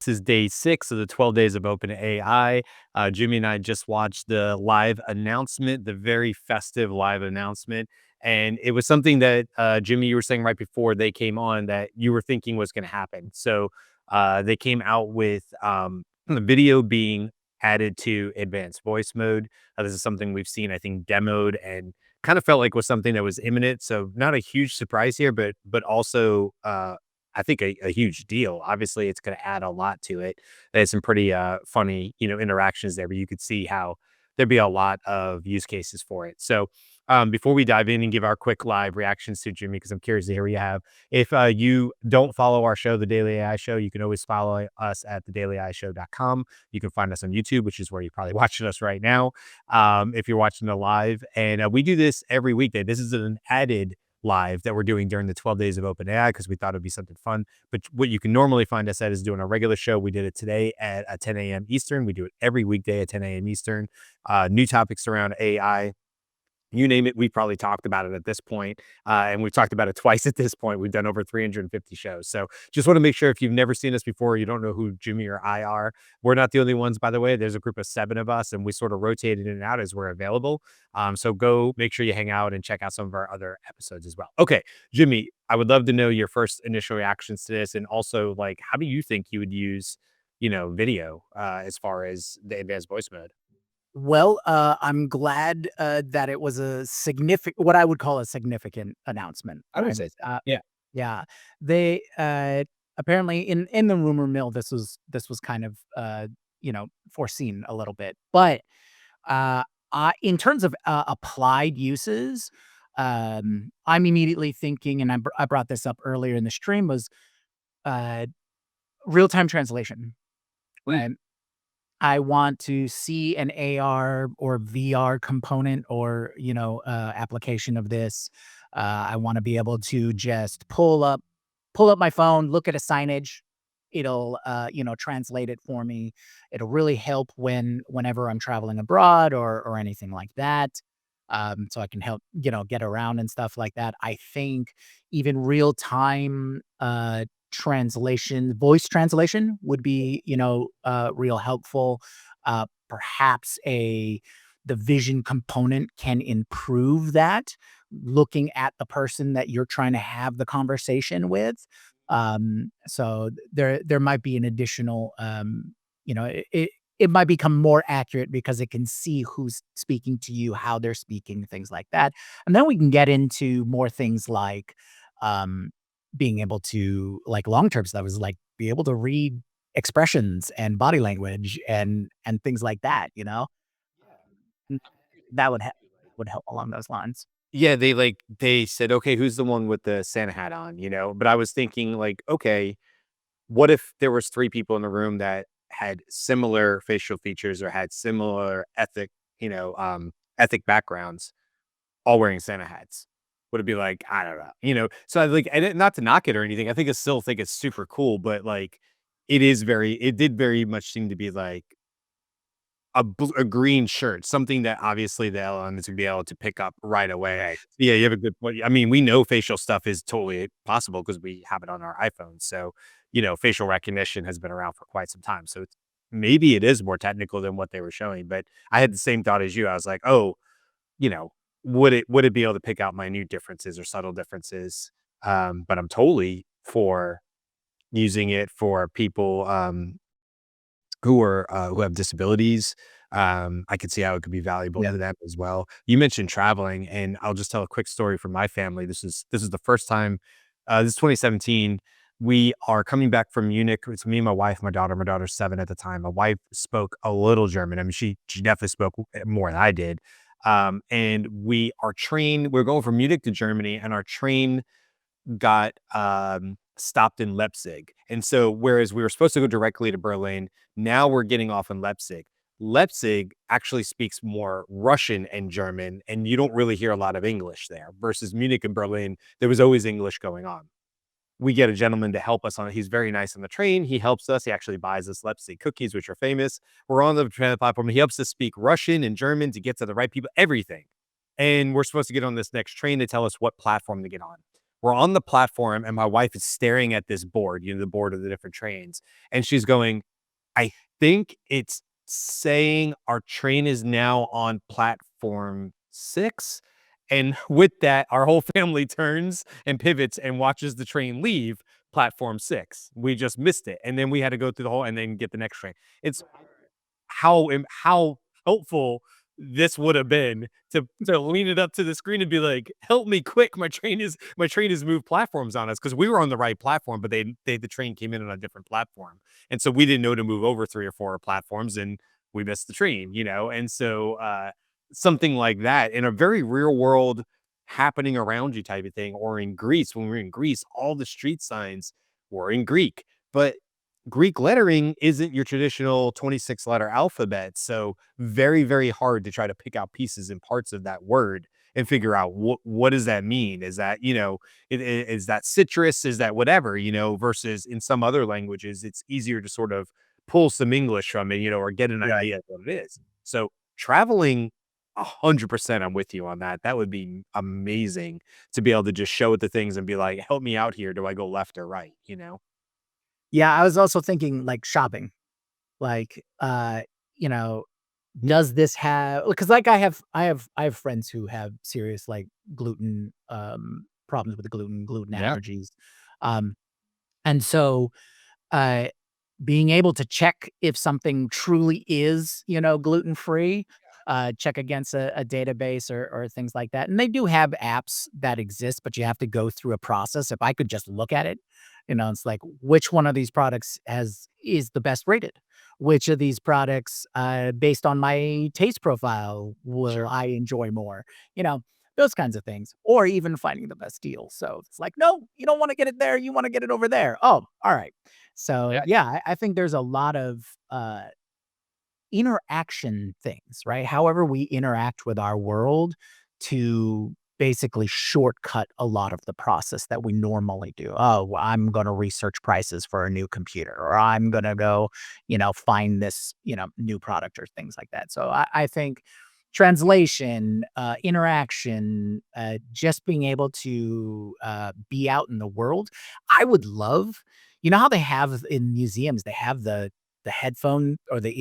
This is day 6 of the 12 Days of OpenAI. Jimmy and I just watched the live announcement, the very festive live announcement, and it was something that, Jimmy, you were saying right before they came on that you were thinking was gonna happen. So, they came out with, the video being added to advanced voice mode. This is something we've seen, I think, demoed and kind of felt like was something that was imminent, so not a huge surprise here, but also, I think a huge deal. Obviously, it's gonna add a lot to it. There's some pretty, funny, interactions there, but you could see how there'd be a lot of use cases for it. So, before we dive in and give our quick live reactions to Jimmy, because I'm curious to hear what you have. If, you don't follow our show, The Daily AI Show, you can always follow us at thedailyishow.com. You can find us on YouTube, which is where you're probably watching us right now, if you're watching the live. And, we do this every weekday. This is an added live that we're doing during the 12 days of OpenAI because we thought it'd be something fun. But what you can normally find us at is doing a regular show. We did it today at 10 a.m. Eastern. We do it every weekday at 10 a.m. Eastern. New topics around AI. You name it, we probably talked about it at this point, and we've talked about it twice at this point. We've done over 350 shows. So just want to make sure if you've never seen us before, you don't know who Jimmy or I are. We're not the only ones, by the way. There's a group of 7 of us, and we sort of rotate in and out as we're available. So go make sure you hang out and check out some of our other episodes as well. Okay, Jimmy, I would love to know your first initial reactions to this, and also like, how do you think you would use, video as far as the advanced voice mode? Well, I'm glad, that it was a significant what I would call a significant announcement, I would right? say so. Yeah. Yeah. They, apparently in the rumor mill, this was kind of, foreseen a little bit. But, in terms of, applied uses, I'm immediately thinking, and I brought this up earlier in the stream, was, uh, real-time translation, Mm. right? I want to see an AR or VR component or, application of this. I wanna be able to just pull up my phone, look at a signage. It'll, translate it for me. It'll really help whenever I'm traveling abroad or anything like that. So I can help, get around and stuff like that. I think even real time, voice translation would be, real helpful. Perhaps the vision component can improve that, looking at the person that you're trying to have the conversation with. So there might be an additional, it might become more accurate because it can see who's speaking to you, how they're speaking, things like that. And then we can get into more things like, um, being able to, like, long-term stuff is, like, be able to read expressions and body language and things like that, you know? Mm, that would help along those lines. Yeah, they said, "Okay, who's the one with the Santa hat on?" But I was thinking like, "Okay, what if there was 3 people in the room that had similar facial features or had similar ethnic backgrounds, all wearing Santa hats?" Would it be like, I don't know, So I like, and not to knock it or anything, I still think it's super cool, but like, it did very much seem to be like a green shirt, something that obviously the LLM is gonna be able to pick up right away. Right. Yeah, you have a good point. I mean, we know facial stuff is totally possible because we have it on our iPhones. So, facial recognition has been around for quite some time. So maybe it is more technical than what they were showing. But I had the same thought as you. I was like, oh, you know, would it be able to pick out minute differences or subtle differences? But I'm totally for using it for people who have disabilities. I could see how it could be valuable Yeah. to them as well. You mentioned traveling, and I'll just tell a quick story from my family. This is the first time. This is 2017. We are coming back from Munich. It's me and my wife, my daughter. My daughter's 7 at the time. My wife spoke a little German. I mean, she definitely spoke more than I did. And we're going from Munich to Germany, and our train got, stopped in Leipzig. And so whereas we were supposed to go directly to Berlin, now we're getting off in Leipzig. Leipzig actually speaks more Russian and German, and you don't really hear a lot of English there versus Munich and Berlin, there was always English going on. We get a gentleman to help us on it. He's very nice on the train. He helps us. He actually buys us Leipzig cookies, which are famous. We're on the train platform. He helps us speak Russian and German to get to the right people, everything. And we're supposed to get on this next train to tell us what platform to get on. We're on the platform, and my wife is staring at this board, the board of the different trains, and she's going, I think it's saying our train is now on platform 6, and with that, our whole family turns and pivots and watches the train leave platform 6. We just missed it, and then we had to go through the whole and then get the next train. It's how helpful this would have been to lean it up to the screen and be like, "Help me quick, my train has moved platforms on us because we were on the right platform, but the train came in on a different platform, and so we didn't know to move over 3 or 4 platforms, and we missed the train, and so, something like that in a very real world happening around you type of thing, or in Greece, when we were in Greece, all the street signs were in Greek, but Greek lettering isn't your traditional 26 letter alphabet. So very, very hard to try to pick out pieces and parts of that word and figure out what does that mean? Is that, is that citrus? Is that whatever, versus in some other languages, it's easier to sort of pull some English from it, or get an Right. idea of what it is. So traveling 100% I'm with you on that. That would be amazing to be able to just show it the things and be like, help me out here. Do I go left or right? Yeah, I was also thinking, like, shopping. Like, you know, does this have because, like, I have friends who have serious, like, gluten, problems with the gluten Yeah. allergies, um, and so, uh being able to check if something truly is, gluten free, check against a database or things like that. And they do have apps that exist, but you have to go through a process. If I could just look at it, it's like which one of these products is the best rated? Which of these products, based on my taste profile, will Sure. I enjoy more? You know, those kinds of things, or even finding the best deal. So it's like, no, you don't want to get it there. You want to get it over there. Oh, all right. So, Yeah. yeah, I think there's a lot of, interaction things, right? However we interact with our world to basically shortcut a lot of the process that we normally do. Oh, well, I'm gonna research prices for a new computer, or I'm gonna go, find this, new product or things like that. So I think translation, interaction, just being able to, be out in the world. I would love how they have in museums, they have the headphone or the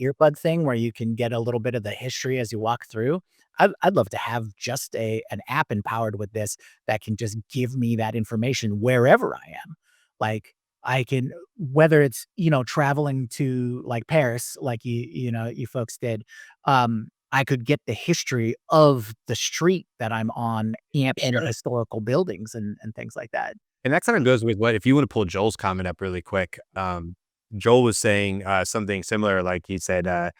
earbud thing where you can get a little bit of the history as you walk through. I'd love to have just an app empowered with this that can just give me that information wherever I am. Like, I can whether it's, traveling to, like, Paris, like you folks did, I could get the history of the street that I'm on and the Sure. historical buildings and things like that. And that kind of goes with what if you want to pull Joel's comment up really quick. Joel was saying something similar, like he said, it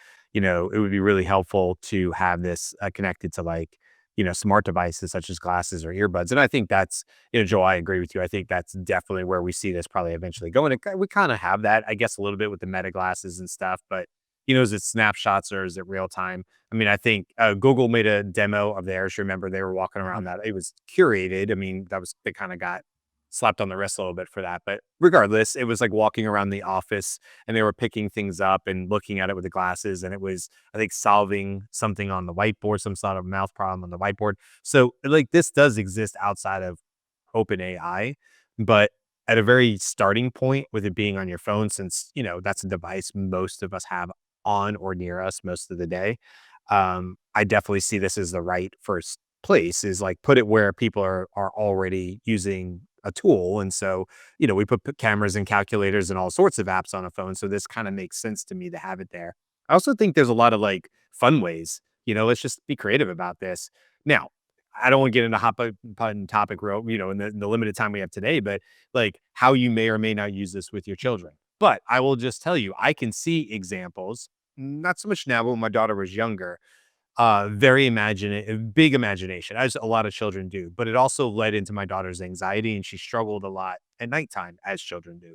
would be really helpful to have this connected to like, smart devices such as glasses or earbuds. And I think that's, Joel, I agree with you. I think that's definitely where we see this probably eventually going. We kind of have that, I guess, a little bit with the meta glasses and stuff, but is it snapshots or is it real time? I mean, I think Google made a demo of theirs. Remember, they were walking around that. It was curated. I mean, they kind of got slapped on the wrist a little bit for that. But regardless, it was like walking around the office and they were picking things up and looking at it with the glasses. And it was, I think, solving something on the whiteboard, some sort of mouth problem on the whiteboard. So, like, this does exist outside of OpenAI, but at a very starting point with it being on your phone, since, that's a device most of us have on or near us most of the day. I definitely see this as the right first place is like put it where people are already using a tool. And so, we put cameras and calculators and all sorts of apps on a phone. So this kind of makes sense to me to have it there. I also think there's a lot of like fun ways, let's just be creative about this. Now, I don't want to get into button topic real, in the limited time we have today, but like how you may or may not use this with your children. But I will just tell you, I can see examples, not so much now, but when my daughter was younger, very imaginative, big imagination, as a lot of children do, but it also led into my daughter's anxiety, and she struggled a lot at nighttime, as children do.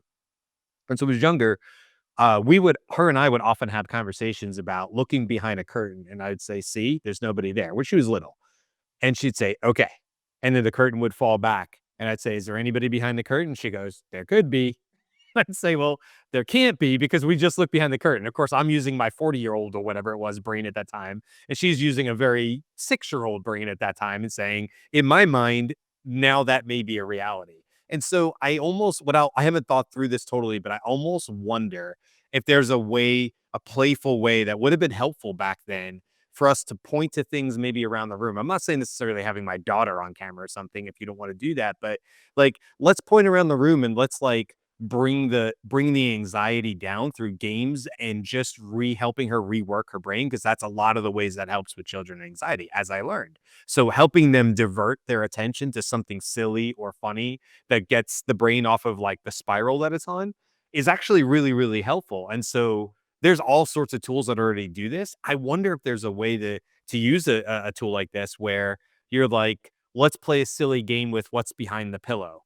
And so, when she was younger, her and I would often have conversations about looking behind a curtain, and I'd say, "See, there's nobody there," when she was little, and she'd say, "Okay," and then the curtain would fall back, and I'd say, "Is there anybody behind the curtain?" She goes, "There could be." I'd say, "Well, there can't be because we just looked behind the curtain." Of course, I'm using my 40-year-old or whatever it was brain at that time, and she's using a very 6-year-old brain at that time and saying, "In my mind, now that may be a reality. And so I almost without I haven't thought through this totally, but I almost wonder if there's a way, a playful way that would have been helpful back then for us to point to things maybe around the room. I'm not saying necessarily having my daughter on camera or something if you don't want to do that, but like let's point around the room and let's like bring the anxiety down through games and just helping her rework her brain because that's a lot of the ways that helps with children anxiety as I learned. So helping them divert their attention to something silly or funny that gets the brain off of like the spiral that it's on is actually really, really helpful. And so there's all sorts of tools that already do this. I wonder if there's a way to use a tool like this where you're like, let's play a silly game with what's behind the pillow,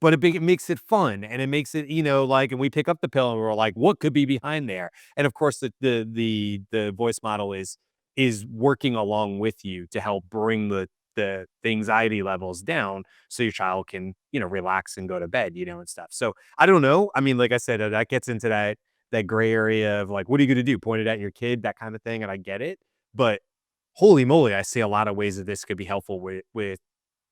but it makes it fun, and it makes it, like and we pick up the pill, and we're like, "What could be behind there?" And, of course, the voice model is working along with you to help bring the anxiety levels down so your child can, relax and go to bed, and stuff. So, I don't know. I mean, like I said, that gets into that gray area of, like, what are you gonna do? Point it at your kid, that kinda thing, and I get it, but holy moly, I see a lot of ways that this could be helpful with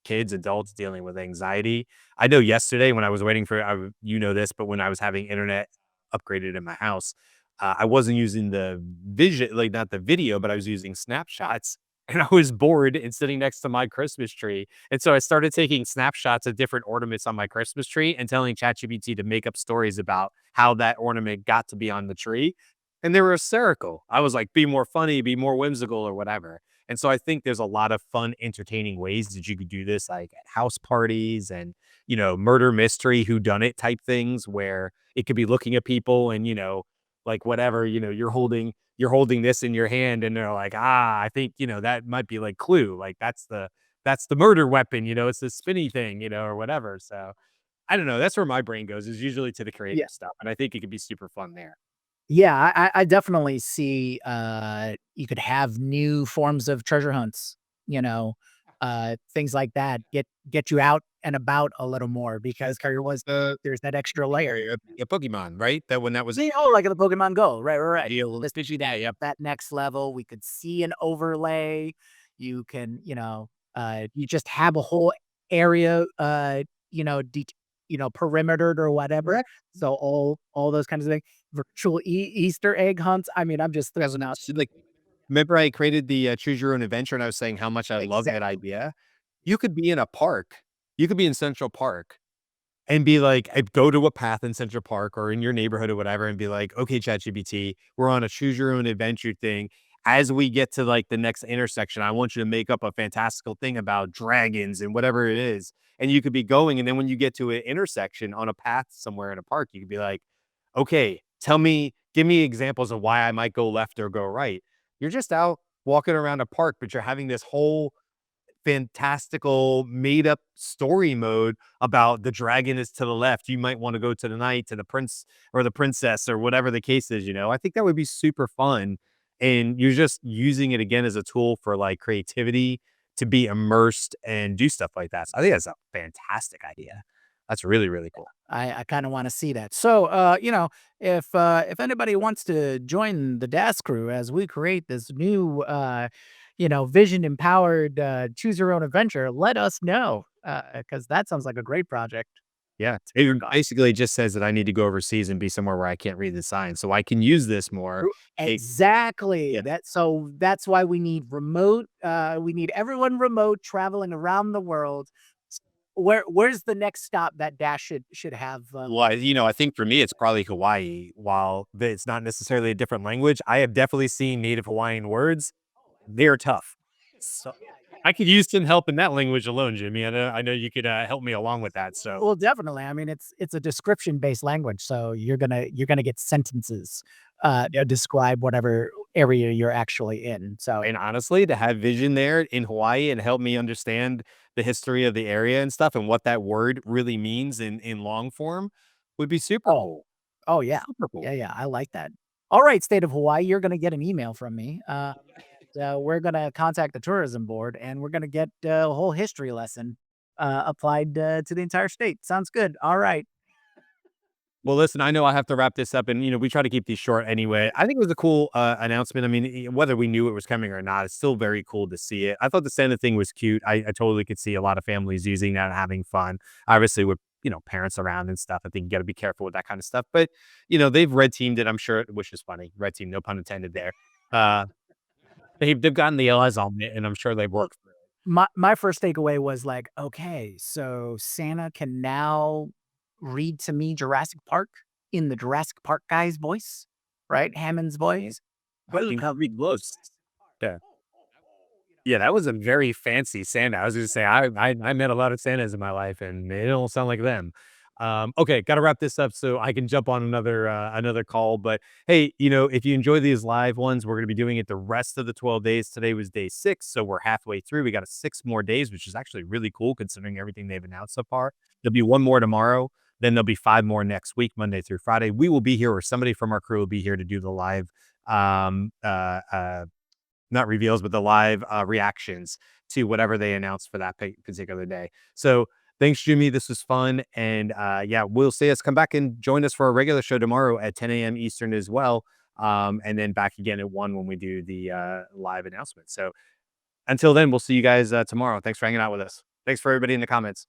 kids, adults dealing with anxiety. I know yesterday when I was waiting for this, but when I was having internet upgraded in my house, I wasn't using the vision, like not the video, but I was using snapshots. And I was bored and sitting next to my Christmas tree. And so I started taking snapshots of different ornaments on my Christmas tree and telling ChatGPT to make up stories about how that ornament got to be on the tree. And they were hysterical. I was like, be more funny, be more whimsical, or whatever. And so I think there's a lot of fun, entertaining ways that you could do this, like at house parties and, murder mystery, who done it type things where it could be looking at people and, like whatever, you're holding this in your hand and they're like, I think, that might be like Clue. Like that's the murder weapon, it's the spinny thing, or whatever. So I don't know. That's where my brain goes, is usually to the Yeah. creative stuff. And I think it could be super fun there. Yeah, I definitely see, you could have new forms of treasure hunts, you know, things like that, get you out and about a little more because there was there's that extra layer. Yeah, Pokemon, right? That when that was See, oh, like in the Pokemon Go, right. deal, This especially that, yep. that next level, we could see an overlay. You can, you just have a whole area, perimetered or whatever. Correct. So all those kinds of things. Virtual Easter egg hunts. I mean, I'm just throwing out So, like, remember I created the, choose your own adventure, and I was saying how much I love that exactly. idea? You could be in a park. You could be in Central Park and be like, go to a path in Central Park or in your neighborhood or whatever and be like, "Okay, ChatGPT, we're on a choose your own adventure thing. As we get to, like, the next intersection, I want you to make up a fantastical thing about dragons," and whatever it is. And you could be going, and then when you get to an intersection on a path somewhere in a park, you could be like, "Okay, give me examples of why I might go left or go right." You're just out walking around a park, but you're having this whole fantastical made up story mode about the dragon is to the left. You might want to go to the knight, to the prince or the princess or whatever the case is. I think that would be super fun. And you're just using it again as a tool for like creativity to be immersed and do stuff like that. So I think that's a fantastic idea. That's really, really cool. I kind of want to see that. So, if anybody wants to join the DAS crew as we create this new, vision empowered, choose your own adventure, let us know because that sounds like a great project. Yeah. It basically just says that I need to go overseas and be somewhere where I can't read the signs. So I can use this more. It, Exactly. yeah. That's why we need remote. We need everyone remote traveling around the world. Where's the next stop that Dash should have? Well, I think for me, it's probably Hawaii. While it's not necessarily a different language, I have definitely seen native Hawaiian words. They're tough. So I could use some help in that language alone, Jimmy. I know you could help me along with that. So, Well, definitely. I mean, it's a description based language, so you're gonna get sentences describe whatever area you're actually in. So, and honestly, to have vision there in Hawaii and help me understand the history of the area and stuff and what that word really means in long form would be super oh, cool. oh yeah, Super cool. yeah, I like that. All right, state of Hawaii, you're gonna get an email from me. So we're gonna contact the tourism board, and we're gonna get a whole history lesson applied to the entire state. Sounds good. All right. Well, listen, I know I have to wrap this up and, we try to keep these short anyway. I think it was a cool, announcement. I mean, whether we knew it was coming or not, it's still very cool to see it. I thought the Santa thing was cute. I totally could see a lot of families using that and having fun. Obviously, with, parents around and stuff, I think you gotta be careful with that kind of stuff. But, they've red teamed it, I'm sure, which is funny. Red team, no pun intended there. Uh, they've gotten the eyes on it, and I'm sure they've Well, worked through it. my first takeaway was like, "Okay, so Santa can now read to me Jurassic Park in the Jurassic Park guy's voice," right? Hammond's voice. I think how big was. Yeah. Yeah, that was a very fancy Santa. I was gonna say I met a lot of Santas in my life, and they don't sound like them. Okay, gotta wrap this up so I can jump on another call. But hey, if you enjoy these live ones, we're gonna be doing it the rest of the 12 days. Today was day 6, so we're halfway through. We got 6 more days, which is actually really cool considering everything they've announced so far. There'll be one more tomorrow, then there'll be 5 more next week, Monday through Friday. We will be here, or somebody from our crew will be here to do the live um uh uh not reveals, but the live reactions to whatever they announced for that particular day. So thanks, Jimmy. This was fun. And yeah, we'll see us come back and join us for our regular show tomorrow at 10 a.m. Eastern as well. And then back again at 1 when we do the live announcement. So until then, we'll see you guys tomorrow. Thanks for hanging out with us. Thanks for everybody in the comments.